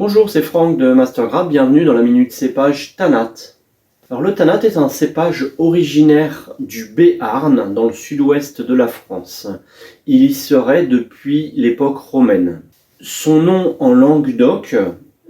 Bonjour, c'est Franck de Mastergraph, bienvenue dans la Minute Cépage Tanat. Alors le Tanat est un cépage originaire du Béarn, dans le sud-ouest de la France. Il y serait depuis l'époque romaine. Son nom en Languedoc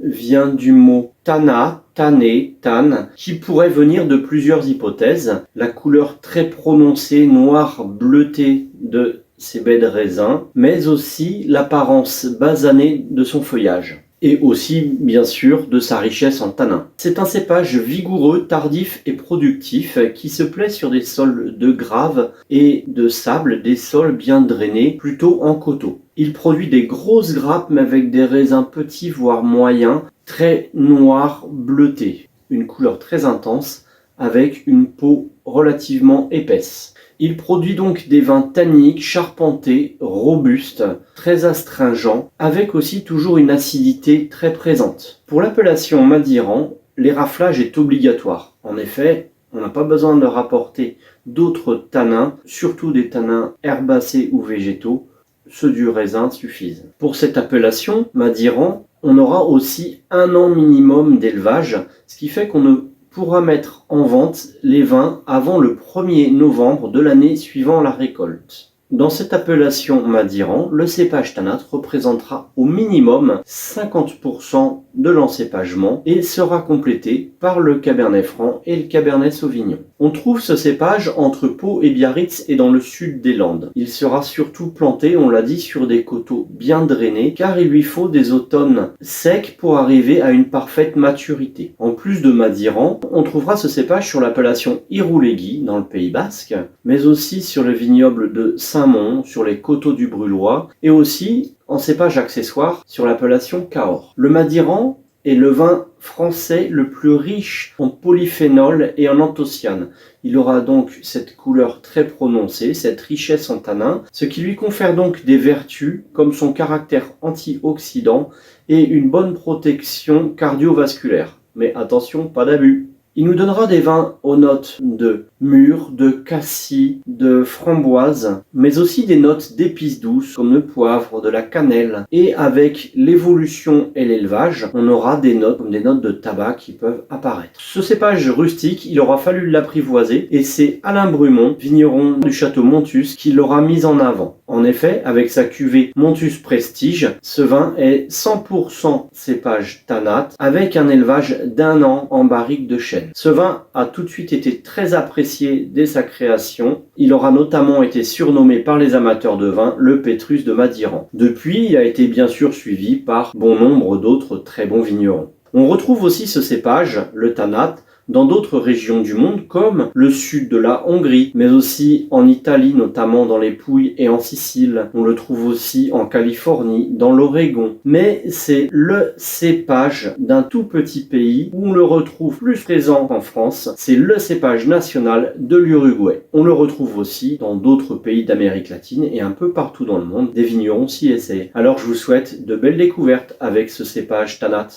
vient du mot tana, tané, tan, qui pourrait venir de plusieurs hypothèses. La couleur très prononcée, noire bleutée de ses baies de raisin, mais aussi l'apparence basanée de son feuillage. Et aussi, bien sûr, de sa richesse en tanin. C'est un cépage vigoureux, tardif et productif qui se plaît sur des sols de grave et de sable, des sols bien drainés, plutôt en coteaux. Il produit des grosses grappes mais avec des raisins petits voire moyens, très noirs bleutés, une couleur très intense avec une peau relativement épaisse. Il produit donc des vins tanniques, charpentés, robustes, très astringents, avec aussi toujours une acidité très présente. Pour l'appellation Madiran, l'éraflage est obligatoire. En effet, on n'a pas besoin de rapporter d'autres tanins, surtout des tanins herbacés ou végétaux. Ceux du raisin suffisent. Pour cette appellation, Madiran, on aura aussi 1 an minimum d'élevage, ce qui fait qu'on ne pourra mettre en vente les vins avant le 1er novembre de l'année suivant la récolte. Dans cette appellation Madiran, le cépage Tanat représentera au minimum 50% de l'encépagement et sera complété par le Cabernet Franc et le Cabernet Sauvignon. On trouve ce cépage entre Pau et Biarritz et dans le sud des Landes. Il sera surtout planté, on l'a dit, sur des coteaux bien drainés car il lui faut des automnes secs pour arriver à une parfaite maturité. En plus de Madiran, on trouvera ce cépage sur l'appellation Irouléguy dans le Pays Basque, mais aussi sur le vignoble de Saint-Mond, sur les coteaux du Brulhois et aussi en cépage accessoire sur l'appellation Cahors. Le Madiran est le vin français le plus riche en polyphénol et en anthocyanes. Il aura donc cette couleur très prononcée, cette richesse en tanin, ce qui lui confère donc des vertus comme son caractère antioxydant et une bonne protection cardiovasculaire. Mais attention, pas d'abus. Il nous donnera des vins aux notes de mûre, de cassis, de framboise, mais aussi des notes d'épices douces comme le poivre, de la cannelle. Et avec l'évolution et l'élevage, on aura des notes comme des notes de tabac qui peuvent apparaître. Ce cépage rustique, il aura fallu l'apprivoiser et c'est Alain Brumont, vigneron du château Montus, qui l'aura mis en avant. En effet, avec sa cuvée Montus Prestige, ce vin est 100% cépage Tanat avec un élevage d'1 an en barrique de chêne. Ce vin a tout de suite été très apprécié dès sa création. Il aura notamment été surnommé par les amateurs de vin le Pétrus de Madiran. Depuis, il a été bien sûr suivi par bon nombre d'autres très bons vignerons. On retrouve aussi ce cépage, le Tanat, dans d'autres régions du monde comme le sud de la Hongrie, mais aussi en Italie, notamment dans les Pouilles et en Sicile. On le trouve aussi en Californie, dans l'Oregon. Mais c'est le cépage d'un tout petit pays où on le retrouve plus présent qu'en France. C'est le cépage national de l'Uruguay. On le retrouve aussi dans d'autres pays d'Amérique latine et un peu partout dans le monde. Des vignerons s'y essaient. Alors je vous souhaite de belles découvertes avec ce cépage Tanat.